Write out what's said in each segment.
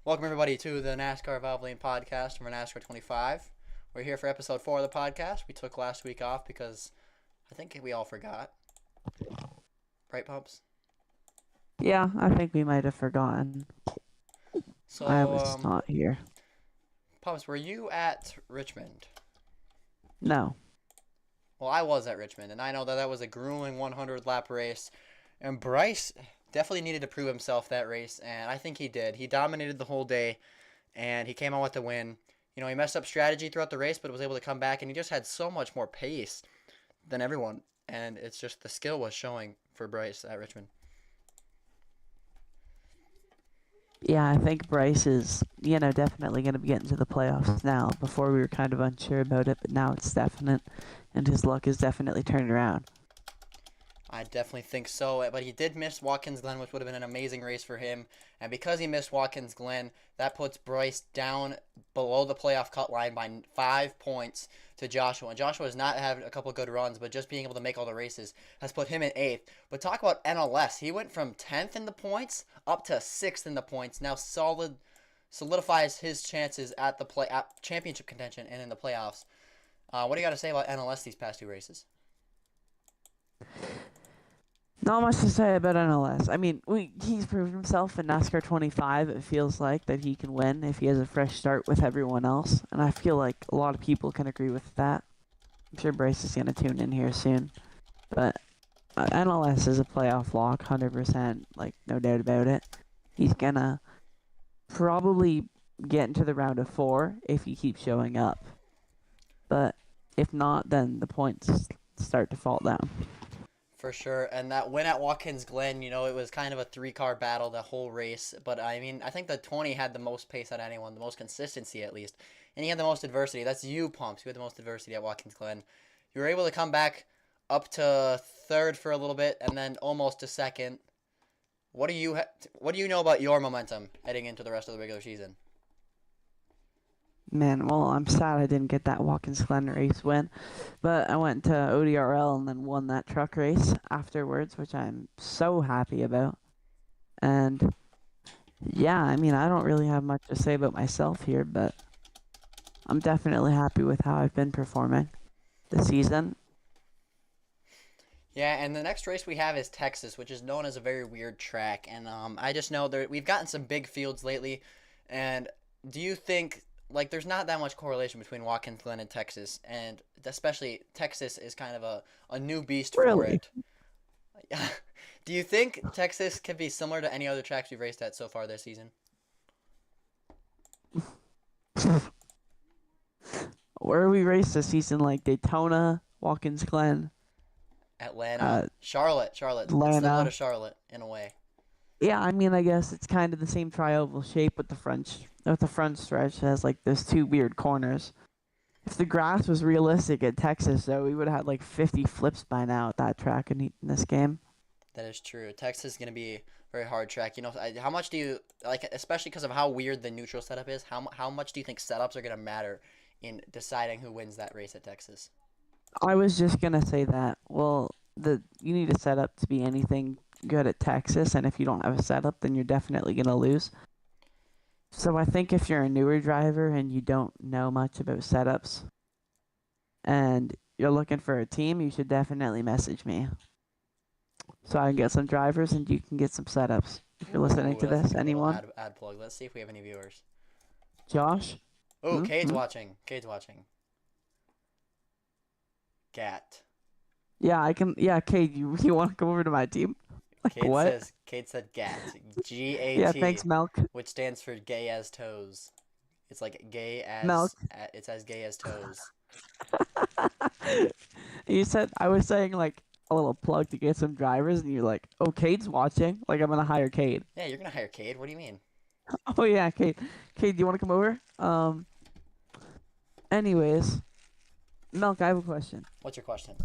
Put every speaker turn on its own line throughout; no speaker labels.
Welcome everybody to the NASCAR Valvoline podcast from NASCAR 25. We're here for episode 4 of the podcast. We took last week off because I think we all forgot. Right, Pumps?
Yeah, I think we might have forgotten.
So,
I was not here.
Pumps, were you at Richmond?
No.
Well, I was at Richmond, and I know that was a grueling 100-lap race. And Bryce definitely needed to prove himself that race, and I think he did. He dominated the whole day, and he came out with the win. You know, he messed up strategy throughout the race, but was able to come back, and he just had so much more pace than everyone. And it's just the skill was showing for Bryce at Richmond.
Yeah, I think Bryce is, definitely going to be getting to the playoffs now. Before we were kind of unsure about it, but now it's definite, and his luck is definitely turned around.
I definitely think so, but he did miss Watkins Glen, which would have been an amazing race for him. And because he missed Watkins Glen, that puts Bryce down below the playoff cut line by 5 points to Joshua. And Joshua has not had a couple good runs, but just being able to make all the races has put him in 8th. But talk about NLS. He went from 10th in the points up to 6th in the points. Now solidifies his chances at the championship contention and in the playoffs. What do you got to say about NLS these past 2 races?
Not much to say about NLS. I mean, he's proven himself in NASCAR 25. It feels like that he can win if he has a fresh start with everyone else. And I feel like a lot of people can agree with that. I'm sure Bryce is going to tune in here soon. But NLS is a playoff lock, 100%. Like, no doubt about it. He's going to probably get into the round of 4 if he keeps showing up. But if not, then the points start to fall down.
For sure, and that win at Watkins Glen, it was kind of a 3-car battle the whole race, but I mean, I think the 20 had the most pace out of anyone, the most consistency at least, and he had the most adversity. That's you, Pumps, you had the most adversity at Watkins Glen. You were able to come back up to 3rd for a little bit, and then almost to 2nd. What do you know about your momentum heading into the rest of the regular season?
Man, well, I'm sad I didn't get that Watkins Glen race win, but I went to ODRL and then won that truck race afterwards, which I'm so happy about. And yeah, I mean, I don't really have much to say about myself here, but I'm definitely happy with how I've been performing this season.
Yeah, and the next race we have is Texas, which is known as a very weird track, and I just know we've gotten some big fields lately, and do you think there's not that much correlation between Watkins Glen and Texas, and especially Texas is kind of a new beast for it. Do you think Texas can be similar to any other tracks we've raced at so far this season?
Where we raced this season, like Daytona, Watkins Glen,
Atlanta, Charlotte.
Atlanta.
It's similar to Charlotte in a way.
Yeah, I mean, I guess it's kind of the same tri-oval shape with the front stretch. It has like those 2 weird corners. If the grass was realistic at Texas, though, we would have had like 50 flips by now at that track in this game.
That is true. Texas is going to be a very hard track. How much do you especially because of how weird the neutral setup is? How much do you think setups are going to matter in deciding who wins that race at Texas?
I was just gonna say that. Well, you need a setup to be anything good at Texas, and if you don't have a setup, then you're definitely gonna lose. So I think if you're a newer driver and you don't know much about setups, and you're looking for a team, you should definitely message me, so I can get some drivers and you can get some setups. If you're listening to this, anyone?
Ad plug. Let's see if we have any viewers.
Josh?
Oh, Cade's watching. Gat.
Yeah, I can. Yeah, Cade, you want to come over to my team?
Cade said GAT. GAT.
Yeah, thanks, Melk.
Which stands for gay as toes. It's like gay as
Melk.
It's as gay as toes.
I was saying like a little plug to get some drivers, and you're like, oh, Cade's watching. Like I'm gonna hire Cade.
Yeah, you're gonna hire Cade. What do you mean?
Oh yeah, Cade. Cade, do you want to come over? Anyways, Melk, I have a question.
What's your question?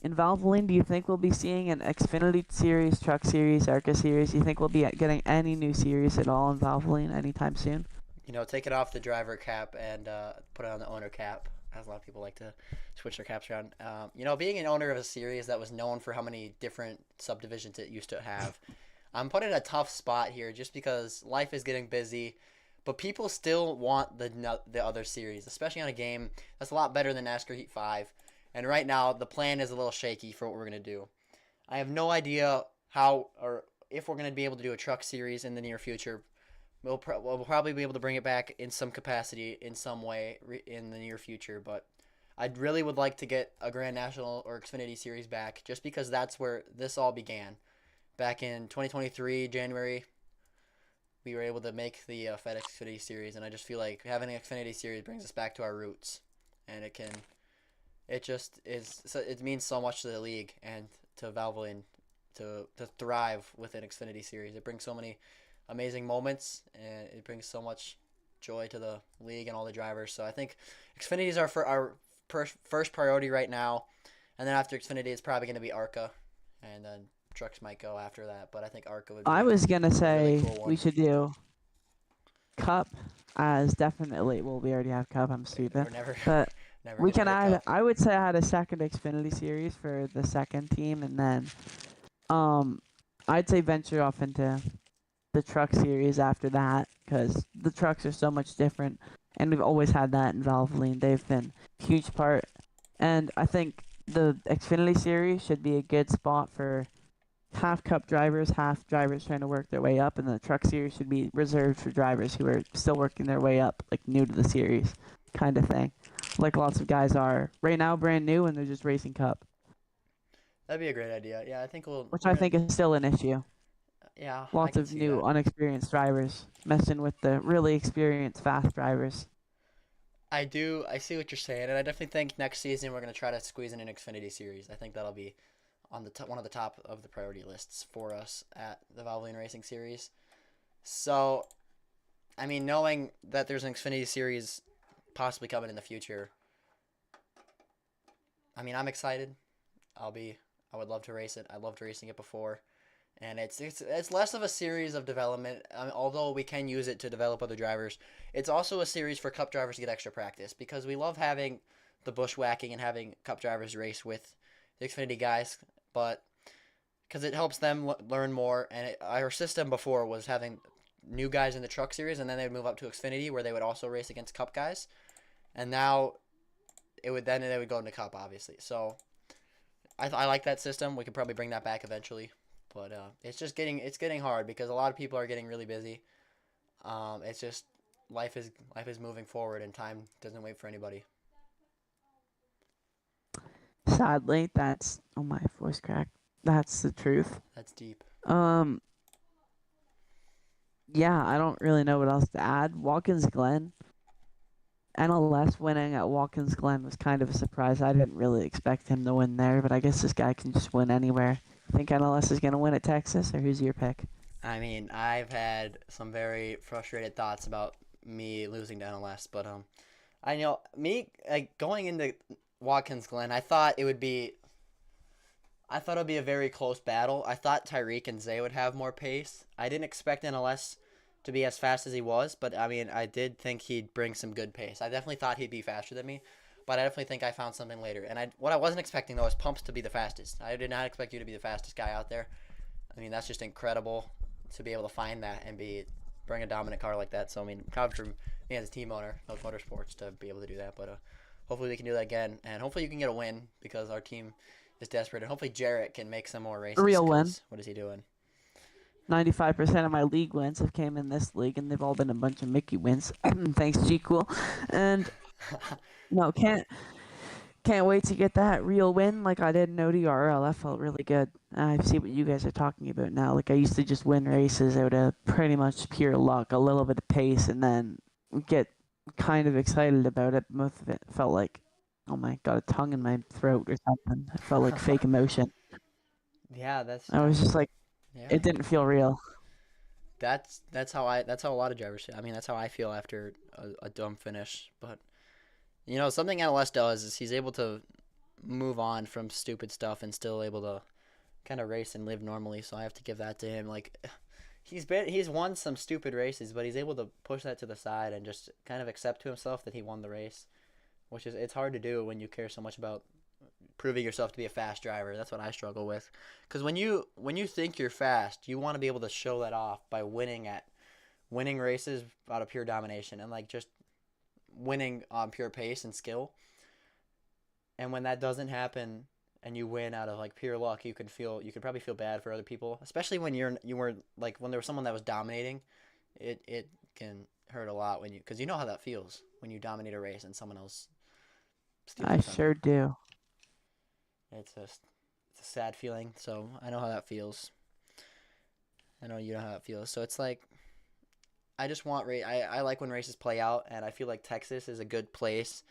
In Valvoline, do you think we'll be seeing an Xfinity Series, Truck Series, ARCA Series? Do you think we'll be getting any new series at all in Valvoline anytime soon?
take it off the driver cap and put it on the owner cap, as a lot of people like to switch their caps around. Being an owner of a series that was known for how many different subdivisions it used to have, I'm put in a tough spot here just because life is getting busy, but people still want the other series, especially on a game that's a lot better than NASCAR Heat 5. And right now, the plan is a little shaky for what we're going to do. I have no idea how or if we're going to be able to do a truck series in the near future. We'll probably be able to bring it back in some capacity, in some way, in the near future. But I really would like to get a Grand National or Xfinity Series back, just because that's where this all began. Back in 2023, January, we were able to make the FedEx Xfinity Series, and I just feel like having an Xfinity Series brings us back to our roots, and it just is. So it means so much to the league and to Valvoline to thrive with an Xfinity Series. It brings so many amazing moments, and it brings so much joy to the league and all the drivers. So I think Xfinity is our first priority right now, and then after Xfinity, it's probably going to be ARCA, and then trucks might go after that. But I think ARCA would be
I was gonna
a really
say
cool
we
one.
should do Cup as definitely. Well, we already have Cup. I'm stupid,
We're never
but
never
we
getting
can
rid of
add.
Cup.
I would say add a second Xfinity series for the second team, and then um, I'd say venture off into the truck series after that because the trucks are so much different, and we've always had that in Valvoline. They've been a huge part, and I think the Xfinity series should be a good spot for half cup drivers, half drivers trying to work their way up, and the truck series should be reserved for drivers who are still working their way up, like new to the series, kind of thing. Like lots of guys are right now, brand new, and they're just racing cup,
That'd be a great idea. Yeah, I think
which
we're
I
gonna.
think is still an issue.
Yeah, I
Lots
can
of
see
new,
that.
unexperienced drivers messing with the really experienced, fast drivers.
I do. I see what you're saying, and I definitely think next season we're gonna try to squeeze in an Xfinity Series. I think that'll be on the one of the top of the priority lists for us at the Valvoline Racing Series. So, I mean, knowing that there's an Xfinity Series possibly coming in the future, I mean, I'm excited. I'll be. I would love to race it. I loved racing it before, and it's less of a series of development. Although we can use it to develop other drivers, it's also a series for Cup drivers to get extra practice because we love having the bushwhacking and having Cup drivers race with the Xfinity guys, but because it helps them learn more. And our system before was having new guys in the Truck Series, and then they would move up to Xfinity where they would also race against Cup guys, and now they would go into Cup obviously. So I like that system. We could probably bring that back eventually, but it's getting hard because a lot of people are getting really busy. It's just life is moving forward and time doesn't wait for anybody.
Sadly, that's oh my voice crack. That's the truth.
That's deep.
Um, yeah, I don't really know what else to add. Watkins Glen, NLS winning at Watkins Glen was kind of a surprise. I didn't really expect him to win there, but I guess this guy can just win anywhere. Think NLS is gonna win at Texas, or who's your pick?
I mean, I've had some very frustrated thoughts about me losing to NLS, but I know me like going into Watkins Glen. I thought it'd be a very close battle. I thought Tyreek and Zay would have more pace. I didn't expect NLS to be as fast as he was, but I mean, I did think he'd bring some good pace. I definitely thought he'd be faster than me, but I definitely think I found something later. And what I wasn't expecting though is Pumps to be the fastest. I did not expect you to be the fastest guy out there. I mean, that's just incredible to be able to find that and bring a dominant car like that. So I mean, proud for me as a team owner of Motorsports to be able to do that. But hopefully we can do that again, and hopefully you can get a win because our team is desperate, and hopefully Jarrett can make some more
A
races.
real win.
Because what is he doing?
95% of my league wins have came in this league, and they've all been a bunch of Mickey wins. Thanks, G Cool. And no, can't wait to get that real win like I did in ODRL. That felt really good. I see what you guys are talking about now. Like I used to just win races out of pretty much pure luck, a little bit of pace, and then get kind of excited about it. Most of it felt like, oh my, got a tongue in my throat or something. It felt like fake emotion.
Yeah, that's
I was
that's
just like,
yeah.
it didn't feel real.
That's how a lot of drivers feel. I mean, that's how I feel after a dumb finish. But something NLS does is he's able to move on from stupid stuff and still able to kind of race and live normally. So I have to give that to him. Like he's won some stupid races, but he's able to push that to the side and just kind of accept to himself that he won the race, which is it's hard to do when you care so much about proving yourself to be a fast driver. That's what I struggle with, because when you think you're fast, you want to be able to show that off by winning races out of pure domination and like just winning on pure pace and skill. And when that doesn't happen and you win out of like pure luck, you could probably feel bad for other people, especially when you were like when there was someone that was dominating. It can hurt a lot when you because you know how that feels when you dominate a race and someone else steals
I
your thunder.
sure do.
It's a sad feeling. So I know how that feels. I know you know how that feels. So it's like I just want I like when races play out, and I feel like Texas is a good place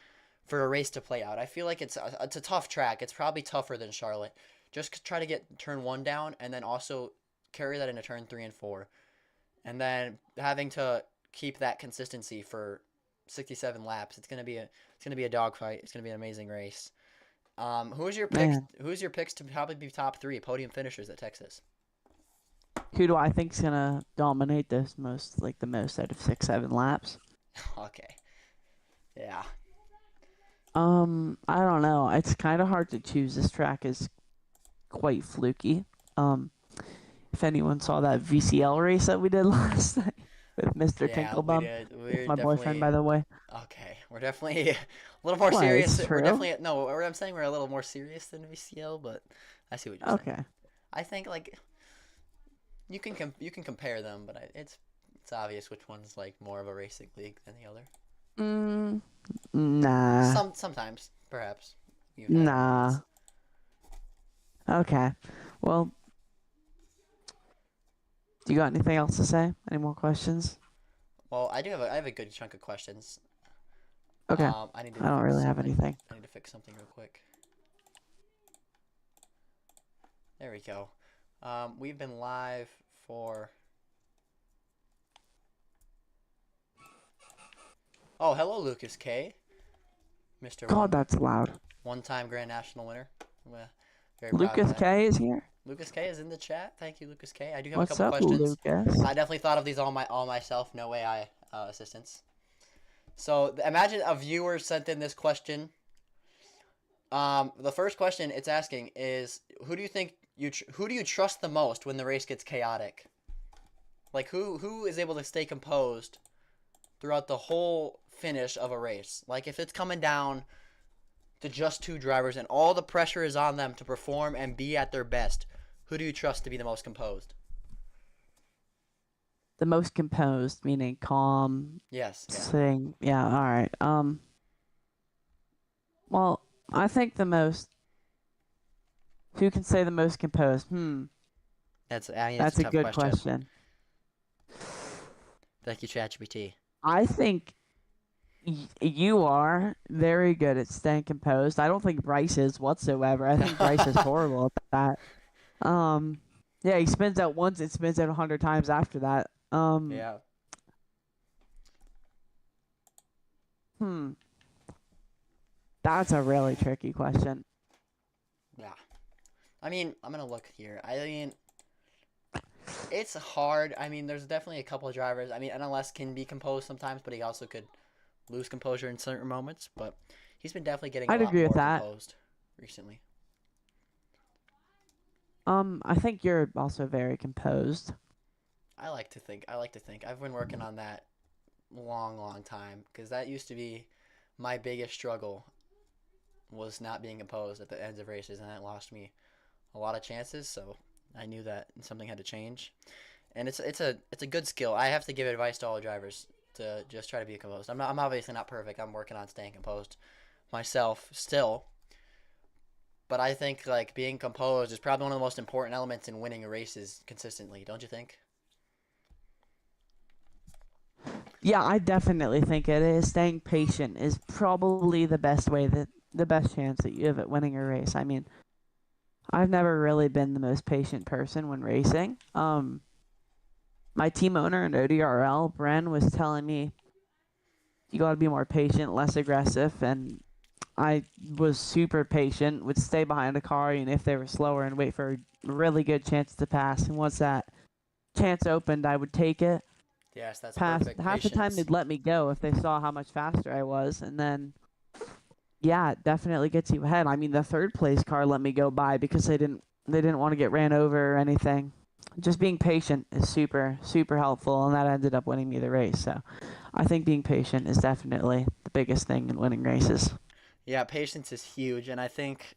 for a race to play out. I feel like it's a tough track. It's probably tougher than Charlotte. Just try to get turn one down, and then also carry that into turn three and four, and then having to keep that consistency for 67 laps. It's gonna be a dogfight. It's gonna be an amazing race. Who's your picks?
Man,
Who's your picks to probably be top three podium finishers at Texas?
who do I think's gonna dominate this most, like the most out of 6, 7 laps?
Okay, yeah,
I don't know. It's kind of hard to choose. This track is quite fluky. Um, if anyone saw that VCL race that we did last night with Mr.
yeah, we
Tinklebum,
did.
with
We're
my boyfriend,
definitely
by the way.
okay. We're definitely a little more
What?
serious.
It's
We're
true.
definitely no. I'm saying we're a little more serious than VCL, but I see what you're saying.
Okay.
I think like you can compare them, but it's obvious which one's like more of a racing league than the other.
Mm, nah.
Sometimes perhaps you've had
Nah.
opinions.
Okay. Well, do you got anything else to say? Any more questions?
Well, I have a good chunk of questions.
Okay.
I need to
I don't
fix
really have
something.
anything.
I need to fix something real quick. There we go. We've been live for. Oh, hello, Lucas K. Mr.
God, that's loud.
One-time Grand National winner. Well, very proud of
Lucas
that.
K is here.
Lucas K is in the chat. Thank you, Lucas K. I do have a
What's
couple
up,
questions.
Lucas?
I definitely thought of these all myself. No AI assistance. So imagine a viewer sent in this question. The first question it's asking is, who do you think who do you trust the most when the race gets chaotic? Like who is able to stay composed throughout the whole finish of a race? Like if it's coming down to just two drivers and all the pressure is on them to perform and be at their best, who do you trust to be the most composed?
The most composed, meaning calm,
Yes, yeah.
sing. Yeah, all right. Well, I think the most. Who can say the most composed?
That's
That's
a
a
tough
good
question.
question.
Thank you, ChatGPT.
I think you are very good at staying composed. I don't think Bryce is whatsoever. I think Bryce is horrible at that. Yeah, he spins out once, it spins out 100 times after that.
Yeah.
Hmm, that's a really tricky question.
Yeah. I mean, I'm gonna look here. I mean, it's hard. I mean, there's definitely a couple of drivers. I mean, NLS can be composed sometimes, but he also could lose composure in certain moments. But he's been definitely getting a
I'd
lot
agree with
more
that.
composed recently.
I think you're also very composed.
I like to think. I like to think. I've been working on that long time because that used to be my biggest struggle was not being composed at the ends of races, and that lost me a lot of chances. So I knew that something had to change, and it's a good skill. I have to give advice to all the drivers to just try to be composed. I'm obviously not perfect. I'm working on staying composed myself still, but I think like being composed is probably one of the most important elements in winning races consistently. Don't you think?
Yeah, I definitely think it is. Staying patient is probably the best chance that you have at winning a race. I mean, I've never really been the most patient person when racing. My team owner in ODRL, Bren, was telling me you got to be more patient, less aggressive, and I was super patient, would stay behind a car, and if they were slower, and wait for a really good chance to pass. And once that chance opened, I would take it.
Yes, that's
Past
perfect
half the time
patience.
they'd let me go if they saw how much faster I was, and then yeah, it definitely gets you ahead. I mean, the third place car let me go by because they didn't want to get ran over or anything. Just being patient is super helpful, and that ended up winning me the race. So, I think being patient is definitely the biggest thing in winning races.
Yeah, patience is huge, and I think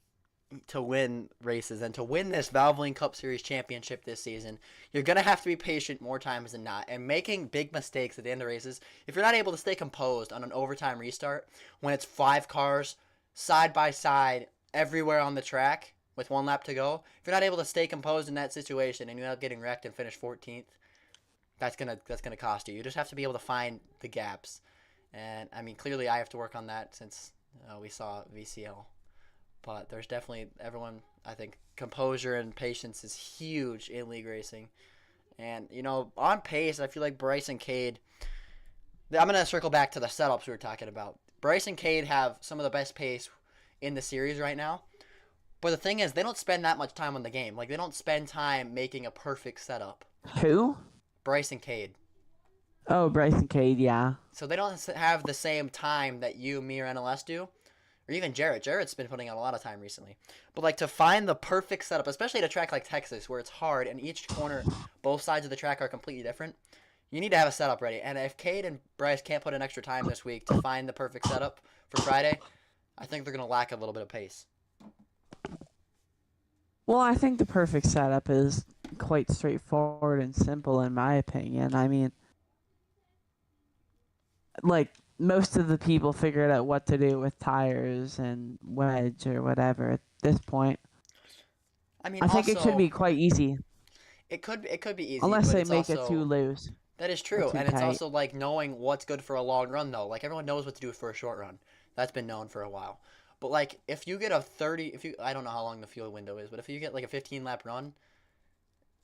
to win races and to win this Valvoline Cup Series championship this season, you're going to have to be patient more times than not. And making big mistakes at the end of races, if you're not able to stay composed on an overtime restart when it's 5 cars side by side everywhere on the track with 1 lap to go, if you're not able to stay composed in that situation and you end up getting wrecked and finish 14th, that's gonna cost you. You just have to be able to find the gaps. And I mean, clearly I have to work on that since we saw VCL. But there's definitely everyone. I think composure and patience is huge in league racing. And on pace, I feel like Bryce and Cade. I'm gonna circle back to the setups we were talking about. Bryce and Cade have some of the best pace in the series right now. But the thing is, they don't spend that much time on the game. Like they don't spend time making a perfect setup.
Who?
Bryce and Cade.
Oh, Bryson Cade, yeah.
So they don't have the same time that you, me, or NLS do. Or even Jarrett. Jarrett's been putting out a lot of time recently. But like to find the perfect setup, especially at a track like Texas where it's hard and each corner, both sides of the track are completely different, you need to have a setup ready. And if Cade and Bryce can't put in extra time this week to find the perfect setup for Friday, I think they're going to lack a little bit of pace.
Well, I think the perfect setup is quite straightforward and simple, in my opinion. I mean, like most of the people figured out what to do with tires and wedge or whatever at this point.
I mean,
I think it should
also
be quite easy,
it could be easy,
unless
but
they
it's
make it too
also
loose
that is
or
true,
too
and it's
tight.
also like knowing what's good for a long run though. Like everyone knows what to do for a short run. That's been known for a while. But like if you get a 30, if you I don't know how long the fuel window is, but if you get like a 15 lap run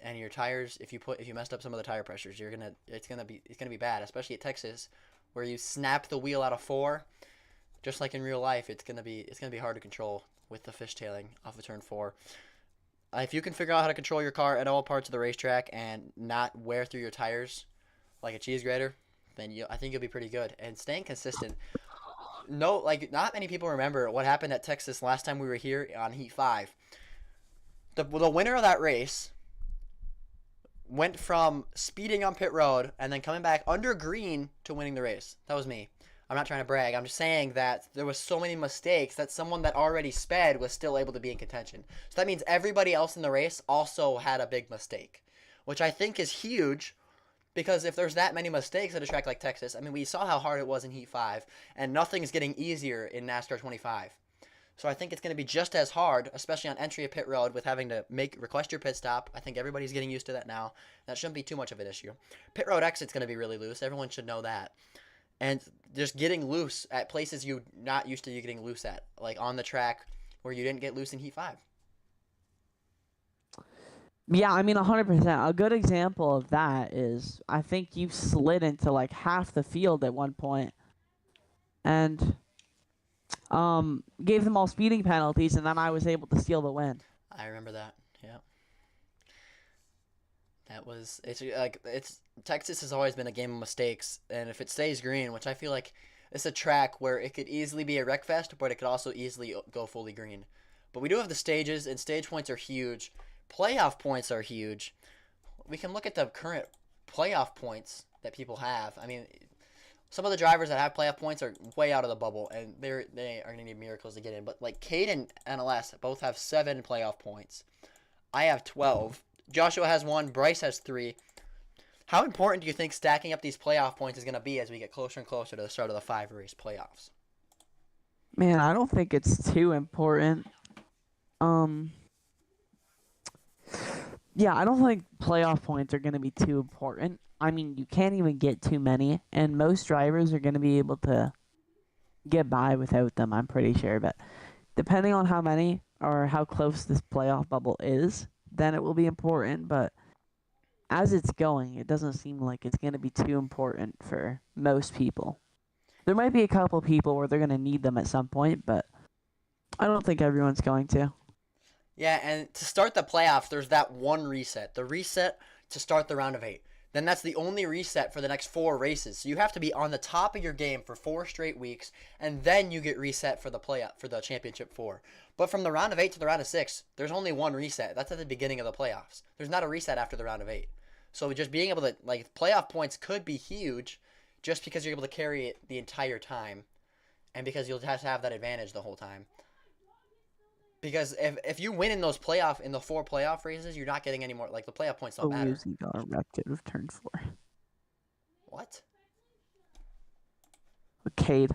and your tires, if you messed up some of the tire pressures, it's gonna be bad, especially at Texas where you snap the wheel out of four. Just like in real life, it's gonna be hard to control with the fishtailing off of turn four. If you can figure out how to control your car at all parts of the racetrack and not wear through your tires like a cheese grater, then I think you'll be pretty good. And staying consistent. No, like not many people remember what happened at Texas last time we were here on Heat Five. The winner of that race went from speeding on pit road and then coming back under green to winning the race. That was me. I'm not trying to brag. I'm just saying that there was so many mistakes that someone that already sped was still able to be in contention. So that means everybody else in the race also had a big mistake, which I think is huge because if there's that many mistakes at a track like Texas, I mean, we saw how hard it was in Heat 5, and nothing's getting easier in NASCAR 25. So I think it's going to be just as hard, especially on entry of pit road with having to request your pit stop. I think everybody's getting used to that now. That shouldn't be too much of an issue. Pit road exit's going to be really loose. Everyone should know that. And just getting loose at places you're not used to you getting loose at, like on the track where you didn't get loose in Heat 5.
Yeah, I mean, 100%. A good example of that is I think you slid into like half the field at one point and gave them all speeding penalties, and then I was able to steal the win.
I remember that. Yeah. It's Texas has always been a game of mistakes, and if it stays green, which I feel like it's a track where it could easily be a wreck fest, but it could also easily go fully green. But we do have the stages, and stage points are huge. Playoff points are huge. We can look at the current playoff points that people have. I mean, some of the drivers that have playoff points are way out of the bubble, and they are gonna need miracles to get in. But like Cade and NLS both have 7 playoff points. I have 12. Joshua has 1. Bryce has 3. How important do you think stacking up these playoff points is going to be as we get closer and closer to the start of the 5 race playoffs?
Man, I don't think it's too important. Um, yeah, I don't think playoff points are going to be too important. I mean, you can't even get too many, and most drivers are going to be able to get by without them, I'm pretty sure. But depending on how many or how close this playoff bubble is, then it will be important. But as it's going, it doesn't seem like it's going to be too important for most people. There might be a couple people where they're going to need them at some point, but I don't think everyone's going to.
Yeah, and to start the playoffs, there's that one reset. The reset to start the round of 8. Then that's the only reset for the next 4 races. So you have to be on the top of your game for 4 straight weeks, and then you get reset for the playoff for the championship 4. But from the round of 8 to the round of 6, there's only one reset. That's at the beginning of the playoffs. There's not a reset after the round of 8. So just being able to playoff points could be huge, just because you're able to carry it the entire time, and because you'll have to have that advantage the whole time. Because if you win in the 4 playoff races, you're not getting any more. The playoff points don't matter.
Uzi got wrecked out of turn 4.
What?
Cade.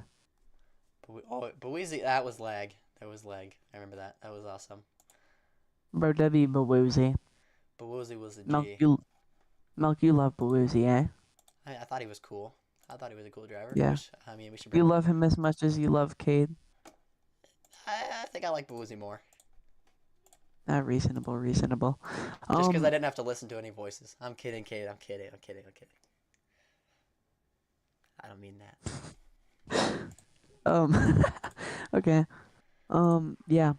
Bawuzi, that was lag. That was lag. I remember that. That was awesome.
Bro, W. Bawuzi.
Bawuzi was a G.
Milk, you love Bawuzi, eh?
I thought he was cool. I thought he was a cool driver.
Yeah.
We should.
You love him as much as you love Cade?
I think I like Bawuzi more.
Reasonable.
Just because I didn't have to listen to any voices. I'm kidding, Cade. I'm kidding. I don't mean that.
Okay. Yeah.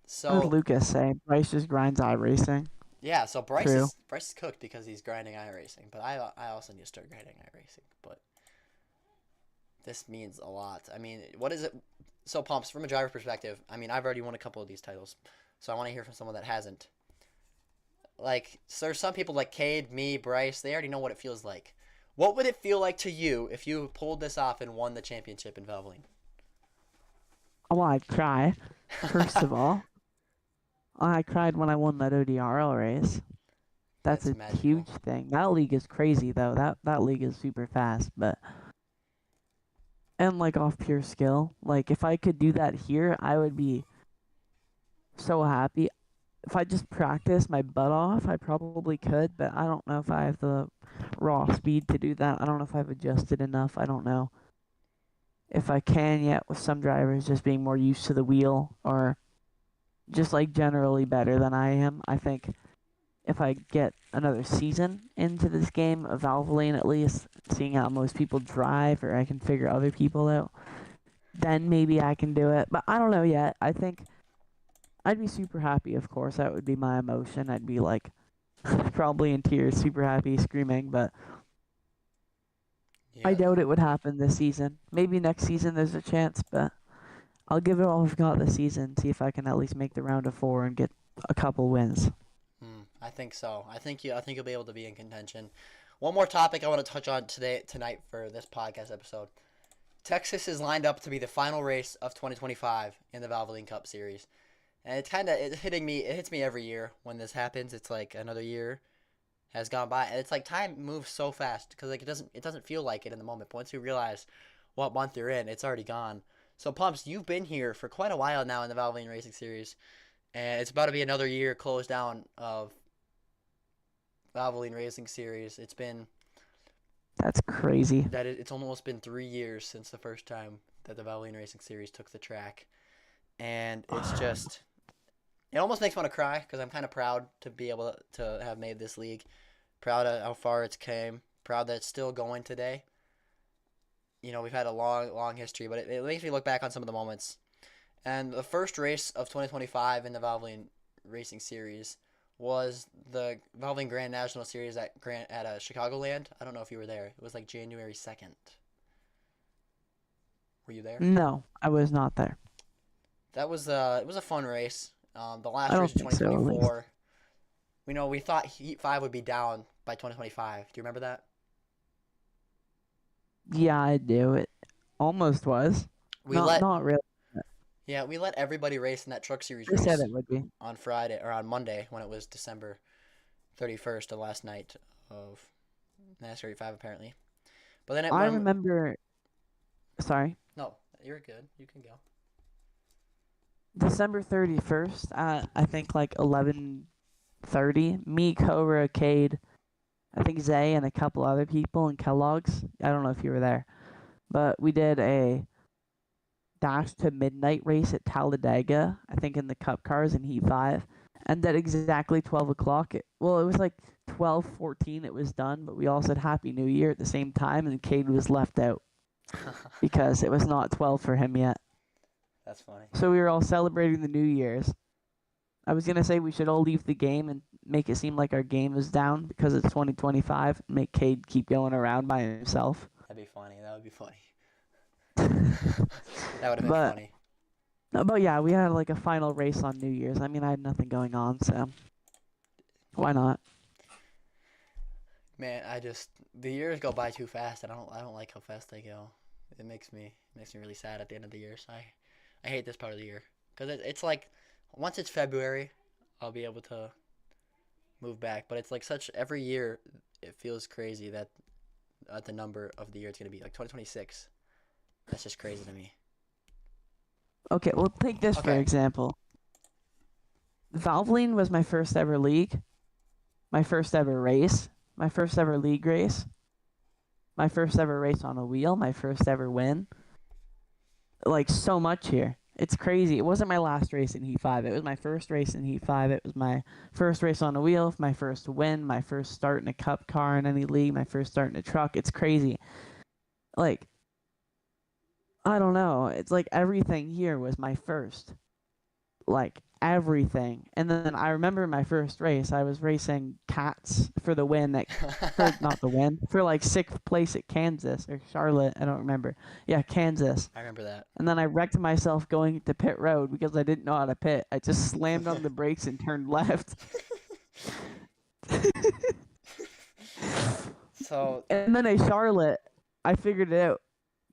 So
what did Lucas say? Bryce just grinds iRacing.
Yeah, so Bryce is cooked because he's grinding iRacing, but I also need to start grinding iRacing. But this means a lot. I mean, what is it? So Pumps, from a driver perspective, I mean, I've already won a couple of these titles, so I want to hear from someone that hasn't. So there's some people like Cade, me, Bryce. They already know what it feels like. What would it feel like to you if you pulled this off and won the championship in Valvoline?
Oh, I'd cry. First of all, I cried when I won that ODRL race. That's a
magical.
huge thing. That league is crazy though. That league is super fast, and off pure skill. If I could do that here, I would be so happy. If I just practice my butt off, I probably could, but I don't know if I have the raw speed to do that. I don't know if I've adjusted enough. I don't know if I can yet, with some drivers just being more used to the wheel or just generally better than I am. I think if I get another season into this game of Valvoline, at least seeing how most people drive, or I can figure other people out, then maybe I can do it. But I don't know yet. I think I'd be super happy, of course. That would be my emotion. I'd be probably in tears, super happy, screaming, but yeah. I doubt it would happen this season. Maybe next season there's a chance, but I'll give it all I've got this season, see if I can at least make the round of 4 and get a couple wins.
I think so. I think you'll be able to be in contention. One more topic I want to touch on tonight for this podcast episode. Texas is lined up to be the final race of 2025 in the Valvoline Cup Series. And it hits me every year when this happens. It's like another year has gone by, and it's time moves so fast because it doesn't feel like it in the moment. But once you realize what month you're in, it's already gone. So Pumps, you've been here for quite a while now in the Valvoline Racing Series, and it's about to be another year closed down of Valvoline Racing Series.
That's crazy.
It's almost been 3 years since the first time that the Valvoline Racing Series took the track, and it's just. It almost makes me want to cry because I'm kind of proud to be able to have made this league. Proud of how far it's came. Proud that it's still going today. We've had a long history, but it makes me look back on some of the moments. And the first race of 2025 in the Valvoline Racing Series was the Valvoline Grand National Series at Chicagoland. I don't know if you were there. It was January 2nd. Were you there?
No, I was not there.
It was a fun race. The last race of 2024, we thought Heat 5 would be down by 2025. Do you remember that?
Yeah, I do. It almost was. Not really.
Yeah, we let everybody race in that truck series
race said it would be.
On Friday or on Monday when it was December 31st, the last night of NASCAR Heat 5 apparently. But then
I remember. Sorry.
No, you're good. You can go.
December 31st at I think 11:30. Me, Cobra, Cade, I think Zay, and a couple other people in Kellogg's. I don't know if you were there, but we did a dash to midnight race at Talladega. I think in the Cup cars in Heat 5, and at exactly 12 o'clock. It was 12:14. It was done, but we all said Happy New Year at the same time, and Cade was left out because it was not 12 for him yet.
That's funny.
So we were all celebrating the New Year's. I was going to say we should all leave the game and make it seem like our game is down because it's 2025, and make Cade keep going around by himself.
That'd be funny. That would be funny. That would have been
but
funny.
but yeah, we had like a final race on New Year's. I mean, I had nothing going on, so why not?
Man, the years go by too fast. I don't like how fast they go. It makes me really sad at the end of the year. So I hate this part of the year because it's like once it's February, I'll be able to move back. But it's like every year it feels crazy that the number of the year it's gonna be like 2026. That's just crazy to me.
Okay, well, take this for
Okay.
example. Valvoline was my first ever league, my first ever race, my first ever league race, my first ever race on a wheel, my first ever win. Like, so much here. It's crazy. It wasn't my last race in Heat 5. It was my first race in Heat 5. It was my first race on a wheel, my first win, my first start in a cup car in any league, my first start in a truck. It's crazy. Like, I don't know. It's like everything here was my first. Like, everything. And then I remember my first race, I was racing cats for the win not the win, for like 6th place at Kansas or Charlotte, I don't remember. Yeah, Kansas.
I remember that.
And then I wrecked myself going to pit road because I didn't know how to pit. I just slammed on the brakes and turned left.
So
And then at Charlotte, I figured it out,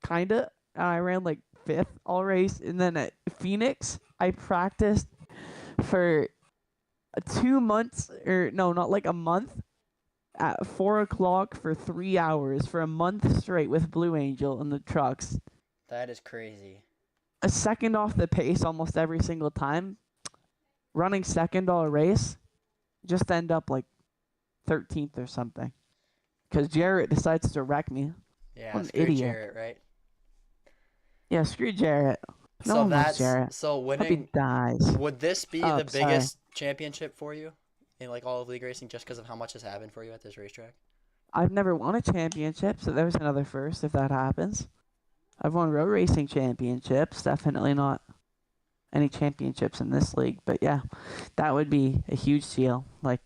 kinda. I ran like 5th all race. And then at Phoenix, I practiced for 2 months, or no, not like a month, at 4 o'clock for 3 hours for a month straight with Blue Angel in the trucks.
that is crazy.
A second off the pace almost every single time. Running second all race, just end up like 13th or something. Because Jarrett decides to wreck me.
Yeah,
What an
screw
idiot.
Jarrett, right?
Yeah, screw Jarrett. No
So
one wants Jarrett.
so
Hope he
winning.
dies.
Would this be
Oh,
the
sorry.
biggest championship for you in like all of league racing just because of how much has happened for you at this racetrack?
I've never won a championship, so there's another first if that happens. I've won road racing championships, definitely not any championships in this league, but yeah, that would be a huge deal. Like,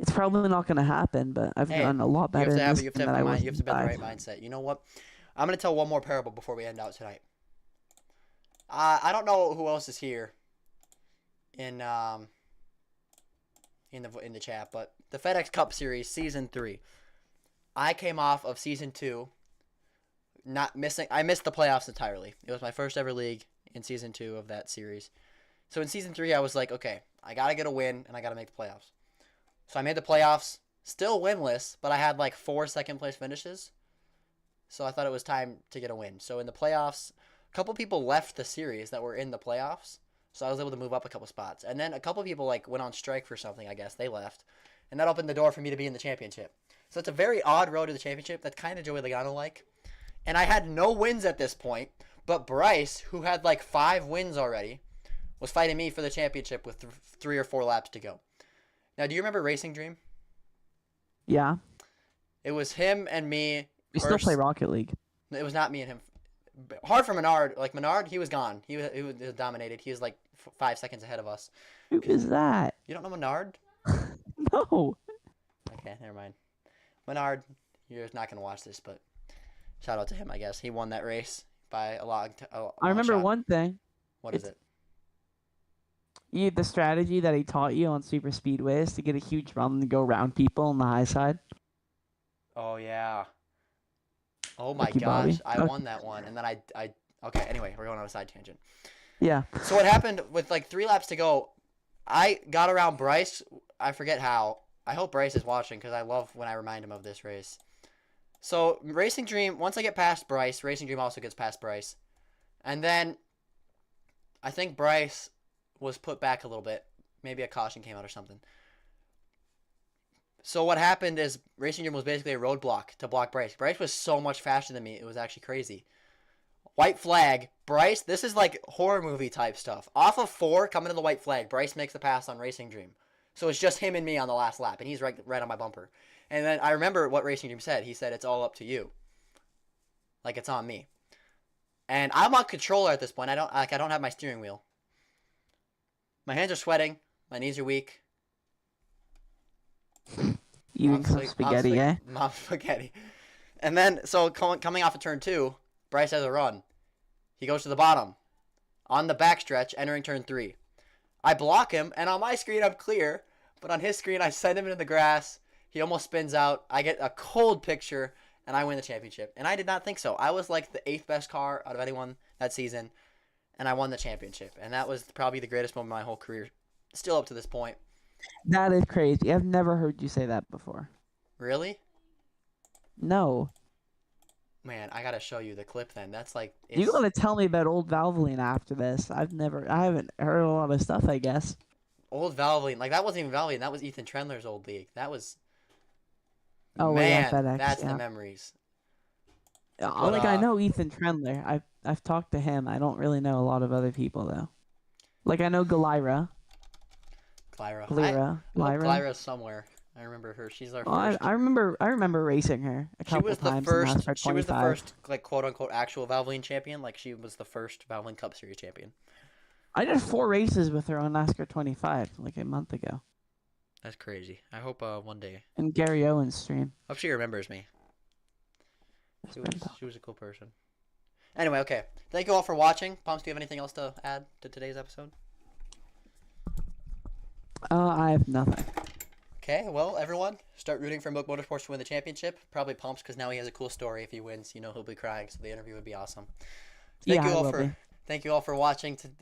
it's probably not going to happen, but I've
Hey,
done a lot
you have
better
to
in
have
this
you have to
than
have
I
the
was
you have
in
to be in the right
5.
mindset. You know what? I'm gonna tell one more parable before we end out tonight. I don't know who else is here in in the chat, but the FedEx Cup Series Season 3. I came off of Season 2, not missing. I missed the playoffs entirely. It was my first ever league in Season 2 of that series. So in Season 3, I was like, okay, I gotta get a win and I gotta make the playoffs. So I made the playoffs, still winless, but I had like 4 second place finishes. So I thought it was time to get a win. So in the playoffs, a couple people left the series that were in the playoffs. So I was able to move up a couple spots. And then a couple people like went on strike for something, I guess. They left. And that opened the door for me to be in the championship. So it's a very odd road to the championship. That's kind of Joey Logano-like. And I had no wins at this point. But Bryce, who had like 5 wins already, was fighting me for the championship with 3 or 4 laps to go. Now, do you remember Racing Dream?
Yeah.
It was him and me.
We still play Rocket League.
It was not me and him. Hard for Menard. Like, Menard, he was gone. He was dominated. He was like 5 seconds ahead of us.
Who is that?
You don't know Menard?
No.
Okay, never mind. Menard, you're not going to watch this, but shout out to him, I guess. He won that race by a long
I remember
shot.
one thing.
What is it?
The strategy that he taught you on super speedway is to get a huge run and go around people on the high side.
Oh, yeah. Oh, my
Lucky
gosh.
Bobby.
I won that one. And then I okay, anyway, we're going on a side tangent.
Yeah.
So what happened with like 3 laps to go, I got around Bryce. I forget how. I hope Bryce is watching because I love when I remind him of this race. So Racing Dream, once I get past Bryce, Racing Dream also gets past Bryce. And then I think Bryce was put back a little bit. Maybe a caution came out or something. So what happened is Racing Dream was basically a roadblock to block Bryce. Bryce was so much faster than me. It was actually crazy. White flag. Bryce, this is like horror movie type stuff. Off of 4, coming to the white flag, Bryce makes the pass on Racing Dream. So it's just him and me on the last lap, and he's right on my bumper. And then I remember what Racing Dream said. He said, it's all up to you. Like, it's on me. And I'm on controller at this point. I don't have my steering wheel. My hands are sweating. My knees are weak.
Eating some spaghetti, eh?
Mom spaghetti. And then, so coming off of turn 2, Bryce has a run. He goes to the bottom. On the backstretch, entering turn 3. I block him, and on my screen, I'm clear. But on his screen, I send him into the grass. He almost spins out. I get a cold picture, and I win the championship. And I did not think so. I was like the 8th best car out of anyone that season, and I won the championship. And that was probably the greatest moment of my whole career, still up to this point.
That is crazy. I've never heard you say that before.
Really?
No.
Man, I gotta show you the clip then. That's like
You gotta tell me about old Valvoline after this. I haven't heard a lot of stuff, I guess.
old Valvoline. Like that wasn't even Valvoline. That was Ethan Trendler's old league. That was.
Oh,
Man,
yeah, FedEx,
that's
yeah.
the memories.
Like I know Ethan Trendler. I've talked to him. I don't really know a lot of other people though. Like I know Galira.
Glyra.
Lyra.
Glyra's somewhere. I remember her. She's our first.
I remember racing her a couple times.
She was the first, like, quote unquote actual Valvoline champion. Like she was the first Valvoline Cup Series champion.
I did 4 races with her on NASCAR 25 like a month ago.
That's crazy. I hope one day.
And Gary Owens stream.
I hope she remembers me. She was a cool person. Anyway, okay. Thank you all for watching. Pumps, do you have anything else to add to today's episode?
I have nothing.
Okay, well, everyone, start rooting for Milk Motorsports to win the championship. Probably Pumps, because now he has a cool story. If he wins, he'll be crying, so the interview would be awesome. Thank you all for watching